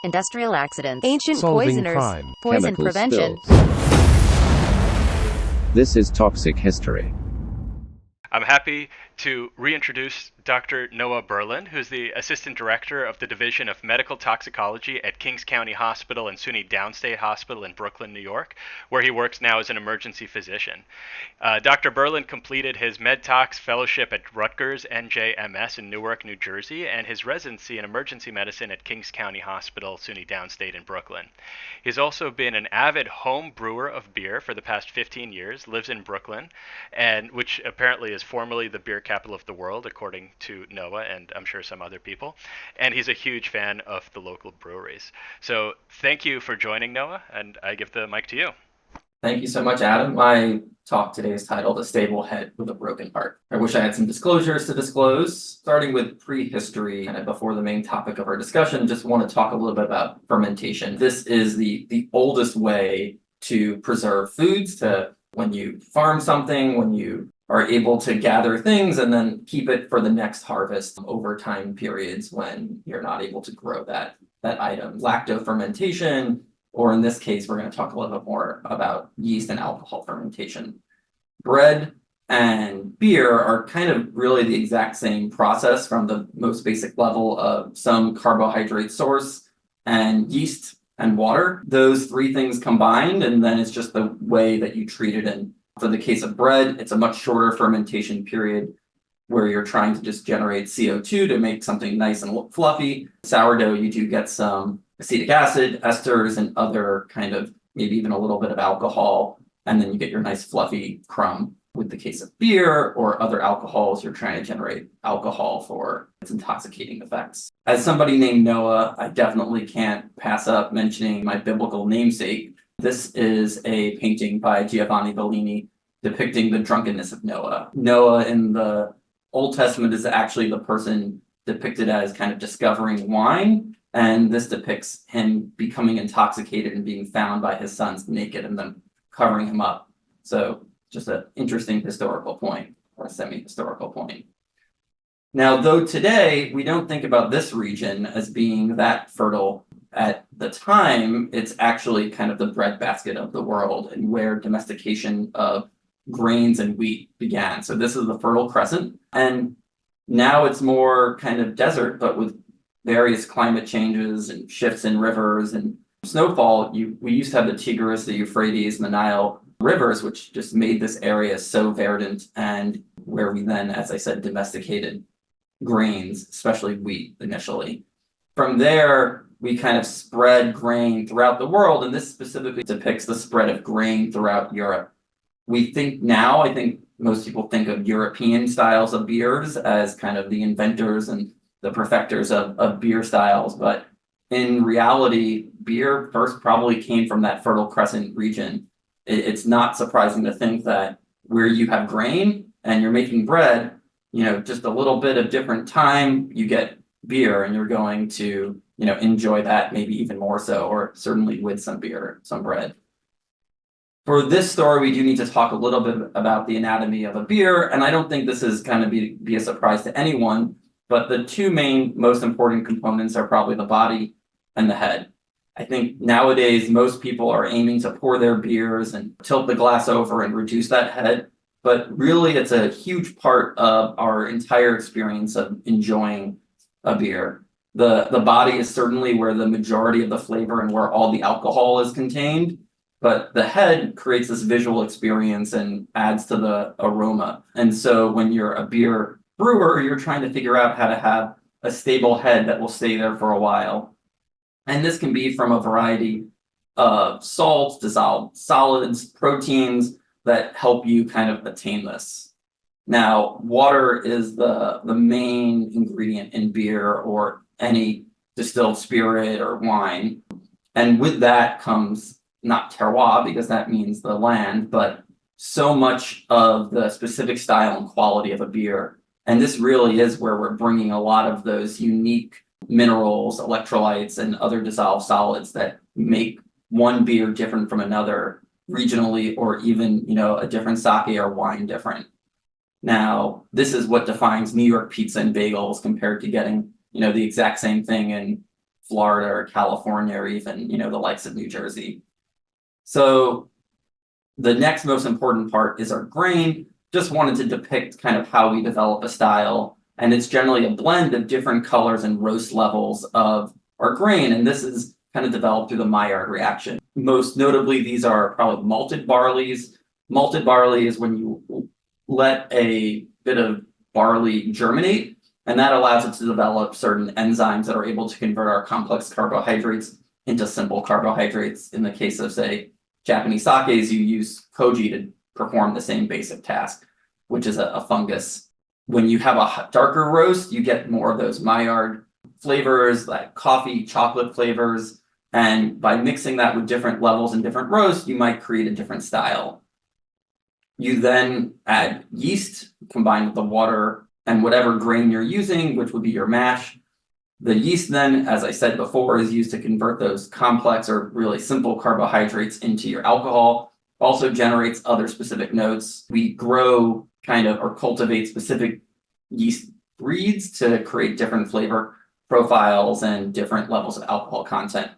industrial accidents, ancient solving poisoners, crime, poison chemical prevention. spills. This is Toxic History. I'm happy to reintroduce Dr. Noah Berlin, who's the Assistant Director of the Division of Medical Toxicology at Kings County Hospital and SUNY Downstate Hospital in Brooklyn, New York, where he works now as an emergency physician. Dr. Berlin completed his MedTox fellowship at Rutgers NJMS in Newark, New Jersey, and his residency in emergency medicine at Kings County Hospital, SUNY Downstate in Brooklyn. He's also been an avid home brewer of beer for the past 15 years, lives in Brooklyn, and which apparently is formerly the beer capital of the world, according to Noah and I'm sure some other people. And he's a huge fan of the local breweries. So thank you for joining, Noah, and I give the mic to you. Thank you so much, Adam. My talk today is titled A Stable Head with a Broken Heart. I wish I had some disclosures to disclose. Starting with prehistory, and before the main topic of our discussion, just want to talk a little bit about fermentation. This is the oldest way to preserve foods, to when you farm something, when you are able to gather things and then keep it for the next harvest over time periods when you're not able to grow that item. Lactofermentation, or in this case, we're going to talk a little bit more about yeast and alcohol fermentation. Bread and beer are kind of really the exact same process from the most basic level of some carbohydrate source and yeast and water. Those three things combined, and then it's just the way that you treat it. And for the case of bread, it's a much shorter fermentation period where you're trying to just generate CO2 to make something nice and fluffy. Sourdough, you do get some acetic acid, esters, and other kind of maybe even a little bit of alcohol, and then you get your nice fluffy crumb. With the case of beer or other alcohols, you're trying to generate alcohol for its intoxicating effects. As somebody named Noah, I definitely can't pass up mentioning my biblical namesake. This is a painting by Giovanni Bellini depicting the drunkenness of Noah. Noah in the Old Testament is actually the person depicted as kind of discovering wine, and this depicts him becoming intoxicated and being found by his sons naked and then covering him up. So just an interesting historical point, or a semi-historical point. Now, though today we don't think about this region as being that fertile, at the time, it's actually kind of the breadbasket of the world and where domestication of grains and wheat began. So this is the Fertile Crescent, and now it's more kind of desert, but with various climate changes and shifts in rivers and snowfall. We used to have the Tigris, the Euphrates, and the Nile rivers, which just made this area so verdant, and where we then, as I said, domesticated grains, especially wheat initially. From there, we kind of spread grain throughout the world, and this specifically depicts the spread of grain throughout Europe. I think most people think of European styles of beers as kind of the inventors and the perfecters of beer styles, but in reality, beer first probably came from that Fertile Crescent region. It's not surprising to think that where you have grain and you're making bread, just a little bit of different time, you get beer and you're going to, enjoy that maybe even more so, or certainly with some beer, some bread. For this story, we do need to talk a little bit about the anatomy of a beer, and I don't think this is going to be a surprise to anyone, but the two main most important components are probably the body and the head. I think nowadays most people are aiming to pour their beers and tilt the glass over and reduce that head, but really it's a huge part of our entire experience of enjoying a beer. The body is certainly where the majority of the flavor and where all the alcohol is contained, but the head creates this visual experience and adds to the aroma. And so when you're a beer brewer, you're trying to figure out how to have a stable head that will stay there for a while. And this can be from a variety of salts, dissolved solids, proteins that help you kind of attain this. Now, water is the main ingredient in beer or any distilled spirit or wine. And with that comes not terroir, because that means the land, but so much of the specific style and quality of a beer. And this really is where we're bringing a lot of those unique minerals, electrolytes, and other dissolved solids that make one beer different from another regionally, or even, a different sake or wine different. Now, this is what defines New York pizza and bagels compared to getting, the exact same thing in Florida or California or even, the likes of New Jersey. So the next most important part is our grain. Just wanted to depict kind of how we develop a style. And it's generally a blend of different colors and roast levels of our grain. And this is kind of developed through the Maillard reaction. Most notably, these are probably malted barleys. Malted barley is when you let a bit of barley germinate, and that allows it to develop certain enzymes that are able to convert our complex carbohydrates into simple carbohydrates. In the case of, say, Japanese sakes, you use koji to perform the same basic task, which is a fungus. When you have a darker roast, you get more of those Maillard flavors, like coffee, chocolate flavors. And by mixing that with different levels and different roasts, you might create a different style. You then add yeast combined with the water and whatever grain you're using, which would be your mash. The yeast then, as I said before, is used to convert those complex or really simple carbohydrates into your alcohol. Also generates other specific notes. We grow or cultivate specific yeast breeds to create different flavor profiles and different levels of alcohol content.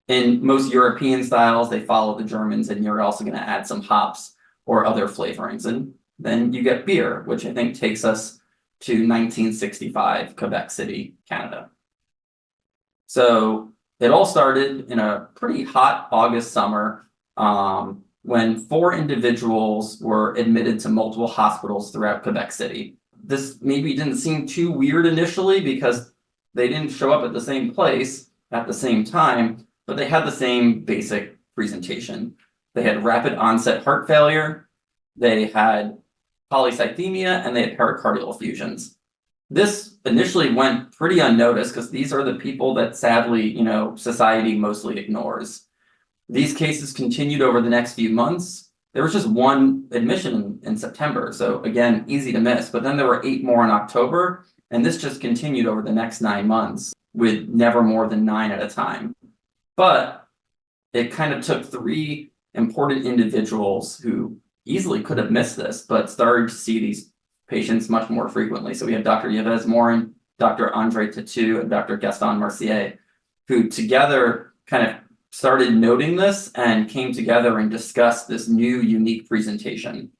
In most European styles, they follow the Germans, and you're also going to add some hops or other flavorings. And then you get beer, which I think takes us to 1965, Quebec City, Canada. So it all started in a pretty hot August summer when 4 individuals were admitted to multiple hospitals throughout Quebec City. This maybe didn't seem too weird initially because they didn't show up at the same place at the same time, but they had the same basic presentation. They had rapid onset heart failure, they had polycythemia, and they had pericardial effusions. This initially went pretty unnoticed because these are the people that sadly, society mostly ignores. These cases continued over the next few months. There was just one admission in September, so again, easy to miss. But then there were 8 more in October, and this just continued over the next 9 months with never more than 9 at a time. But it kind of took 3 important individuals who easily could have missed this, but started to see these patients much more frequently. So we have Dr. Yves Morin, Dr. Andre Tatou, and Dr. Gaston Mercier, who together kind of started noting this and came together and discussed this new unique presentation.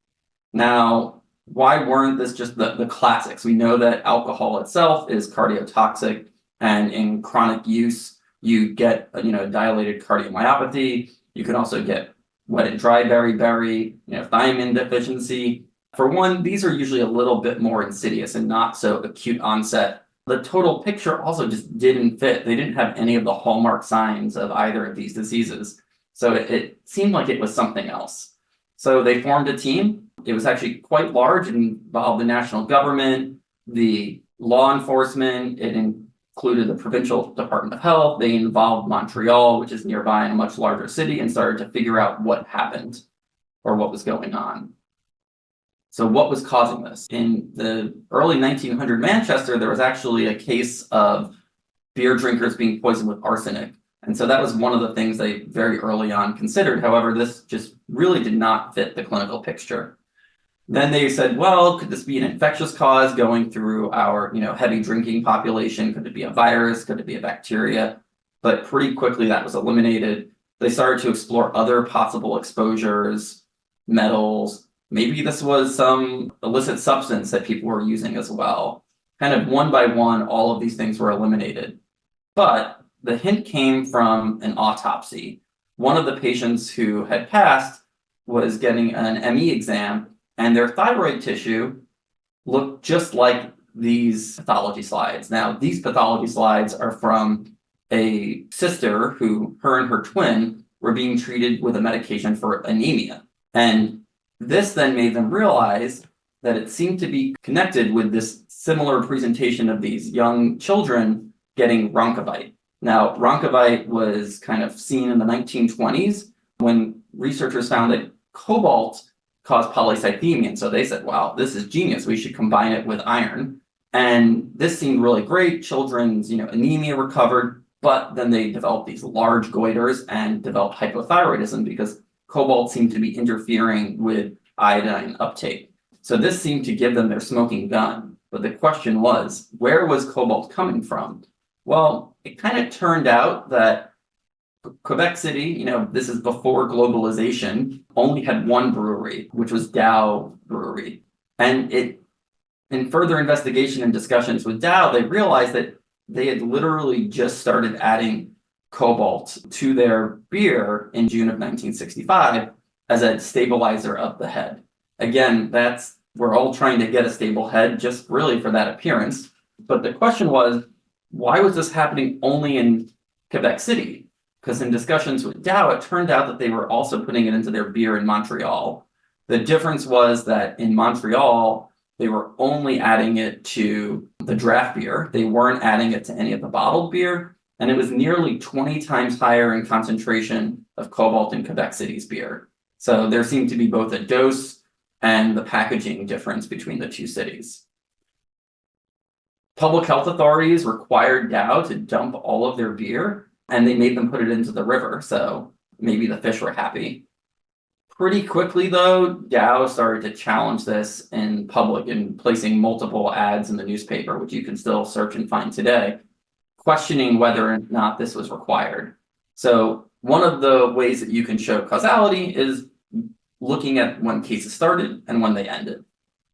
Now, why weren't this just the classics? We know that alcohol itself is cardiotoxic, and in chronic use, you get dilated cardiomyopathy. You can also get wet and dry beriberi, thiamine deficiency. For one, these are usually a little bit more insidious and not so acute onset. The total picture also just didn't fit. They didn't have any of the hallmark signs of either of these diseases. So it seemed like it was something else. So they formed a team. It was actually quite large and involved the national government, the law enforcement. It included the provincial Department of Health. They involved Montreal, which is nearby in a much larger city, and started to figure out what happened or what was going on. So what was causing this? In the early 1900 Manchester, there was actually a case of beer drinkers being poisoned with arsenic. And so that was one of the things they very early on considered. However, this just really did not fit the clinical picture. Then they said, well, could this be an infectious cause going through our heavy drinking population? Could it be a virus? Could it be a bacteria? But pretty quickly that was eliminated. They started to explore other possible exposures, metals. Maybe this was some illicit substance that people were using as well. Kind of one by one, all of these things were eliminated. But the hint came from an autopsy. One of the patients who had passed was getting an ME exam, and their thyroid tissue looked just like these pathology slides. Now, these pathology slides are from a sister who, her and her twin, were being treated with a medication for anemia. And this then made them realize that it seemed to be connected with this similar presentation of these young children getting Roncovite. Now, Roncovite was kind of seen in the 1920s when researchers found that cobalt caused polycythemia. And so they said, wow, this is genius. We should combine it with iron. And this seemed really great. Children's anemia recovered, but then they developed these large goiters and developed hypothyroidism because cobalt seemed to be interfering with iodine uptake. So this seemed to give them their smoking gun. But the question was, where was cobalt coming from? Well, it kind of turned out that Quebec City, this is before globalization, only had one brewery, which was Dow Brewery. And in further investigation and discussions with Dow, they realized that they had literally just started adding cobalt to their beer in June of 1965 as a stabilizer of the head. Again, we're all trying to get a stable head just really for that appearance. But the question was, why was this happening only in Quebec City? Because in discussions with Dow, it turned out that they were also putting it into their beer in Montreal. The difference was that in Montreal, they were only adding it to the draft beer. They weren't adding it to any of the bottled beer. And it was nearly 20 times higher in concentration of cobalt in Quebec City's beer. So there seemed to be both a dose and the packaging difference between the two cities. Public health authorities required Dow to dump all of their beer, and they made them put it into the river, so maybe the fish were happy. Pretty quickly, though, Dow started to challenge this in public and placing multiple ads in the newspaper, which you can still search and find today, questioning whether or not this was required. So one of the ways that you can show causality is looking at when cases started and when they ended.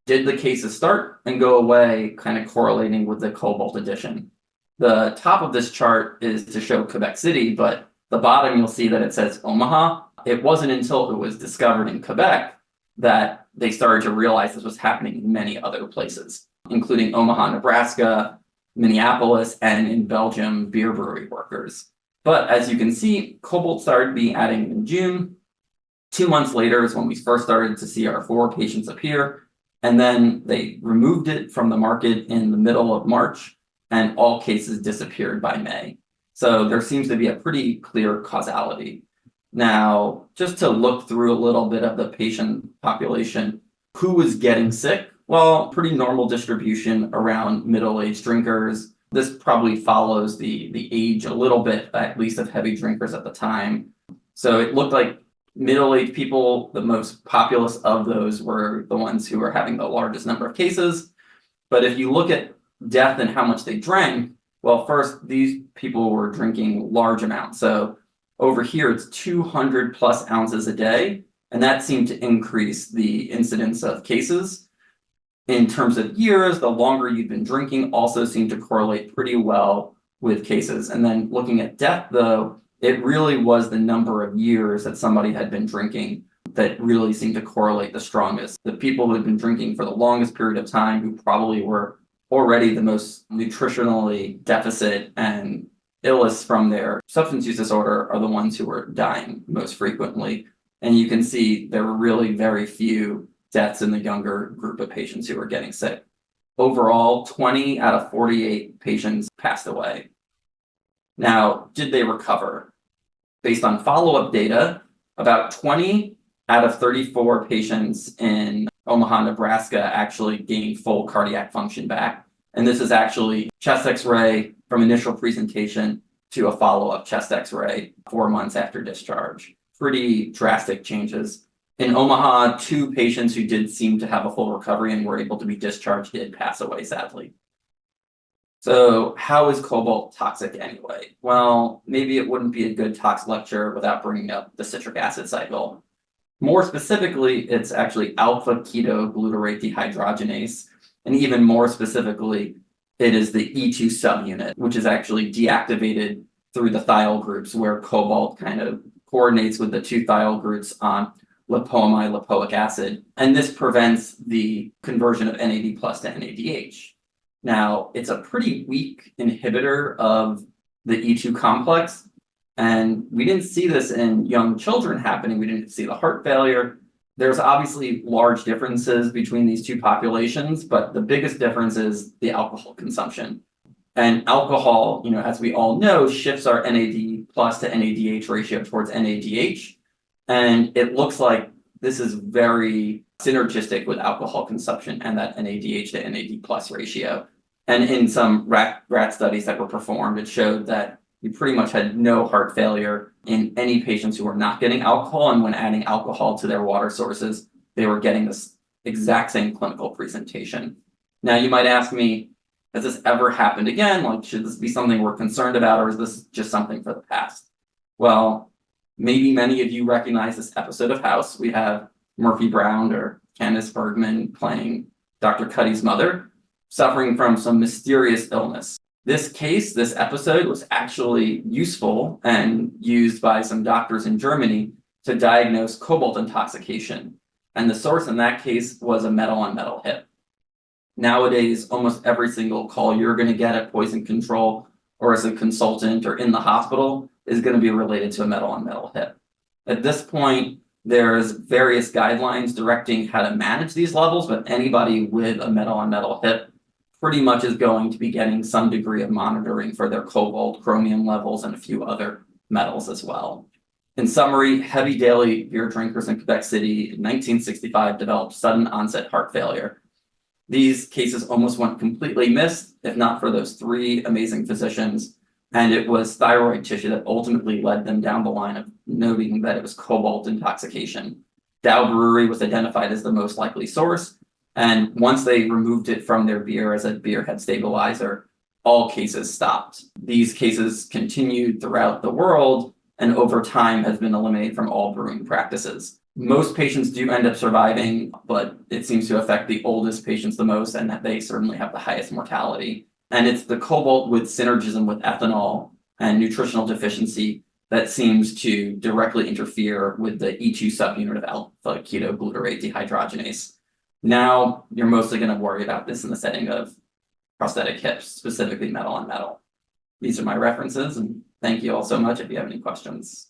Did the cases start and go away, kind of correlating with the cobalt addition? The top of this chart is to show Quebec City, but the bottom you'll see that it says Omaha. It wasn't until it was discovered in Quebec that they started to realize this was happening in many other places, including Omaha, Nebraska, Minneapolis, and in Belgium, beer brewery workers. But as you can see, cobalt started being added in June. 2 months later is when we first started to see our 4 patients appear. And then they removed it from the market in the middle of March, and all cases disappeared by May. So there seems to be a pretty clear causality. Now, just to look through a little bit of the patient population, who was getting sick? Well, pretty normal distribution around middle-aged drinkers. This probably follows the age a little bit, at least of heavy drinkers at the time. So it looked like middle-aged people, the most populous of those were the ones who were having the largest number of cases. But if you look at death and how much they drank, well, first, these people were drinking large amounts. So over here, it's 200 plus ounces a day, and that seemed to increase the incidence of cases. In terms of years, the longer you've been drinking also seemed to correlate pretty well with cases. And then looking at death, though, it really was the number of years that somebody had been drinking that really seemed to correlate the strongest. The people who had been drinking for the longest period of time, who probably were already the most nutritionally deficit and illest from their substance use disorder, are the ones who were dying most frequently. And you can see there were really very few deaths in the younger group of patients who were getting sick. Overall, 20 out of 48 patients passed away. Now, did they recover? Based on follow-up data, about 20 out of 34 patients in Omaha, Nebraska actually gained full cardiac function back. And this is actually chest x-ray from initial presentation to a follow-up chest x-ray 4 months after discharge. Pretty drastic changes. In Omaha, 2 patients who did seem to have a full recovery and were able to be discharged did pass away, sadly. So how is cobalt toxic anyway? Well, maybe it wouldn't be a good tox lecture without bringing up the citric acid cycle. More specifically, it's actually alpha ketoglutarate dehydrogenase. And even more specifically, it is the E2 subunit, which is actually deactivated through the thiol groups where cobalt kind of coordinates with the 2 thiol groups on lipoamide lipoic acid. And this prevents the conversion of NAD plus to NADH. Now, it's a pretty weak inhibitor of the E2 complex, and we didn't see this in young children happening. We didn't see the heart failure. There's obviously large differences between these 2 populations, but the biggest difference is the alcohol consumption. And alcohol, as we all know, shifts our NAD plus to NADH ratio towards NADH. And it looks like this is very synergistic with alcohol consumption and that NADH to NAD plus ratio. And in some rat studies that were performed, it showed that you pretty much had no heart failure in any patients who were not getting alcohol. And when adding alcohol to their water sources, they were getting this exact same clinical presentation. Now, you might ask me, Has this ever happened again? Like, should this be something we're concerned about, or is this just something for the past? Well, maybe many of you recognize this episode of House. We have Murphy Brown or Candice Bergman playing Dr. Cuddy's mother, suffering from some mysterious illness. This case, this episode, was actually useful and used by some doctors in Germany to diagnose cobalt intoxication. And the source in that case was a metal-on-metal hit. Nowadays, almost every single call you're going to get at poison control or as a consultant or in the hospital is going to be related to a metal-on-metal hit. At this point, there's various guidelines directing how to manage these levels, but anybody with a metal-on-metal hit pretty much is going to be getting some degree of monitoring for their cobalt, chromium levels, and a few other metals as well. In summary, heavy daily beer drinkers in Quebec City in 1965 developed sudden onset heart failure. These cases almost went completely missed, if not for those three amazing physicians, and it was thyroid tissue that ultimately led them down the line of noting that it was cobalt intoxication. Dow Brewery was identified as the most likely source, and once they removed it from their beer as a beer head stabilizer, all cases stopped. These cases continued throughout the world, and over time has been eliminated from all brewing practices. Most patients do end up surviving, but it seems to affect the oldest patients the most, and that they certainly have the highest mortality. And it's the cobalt with synergism with ethanol and nutritional deficiency that seems to directly interfere with the E2 subunit of alpha ketoglutarate dehydrogenase. Now, you're mostly going to worry about this in the setting of prosthetic hips, specifically metal-on-metal. These are my references, and thank you all so much. If you have any questions.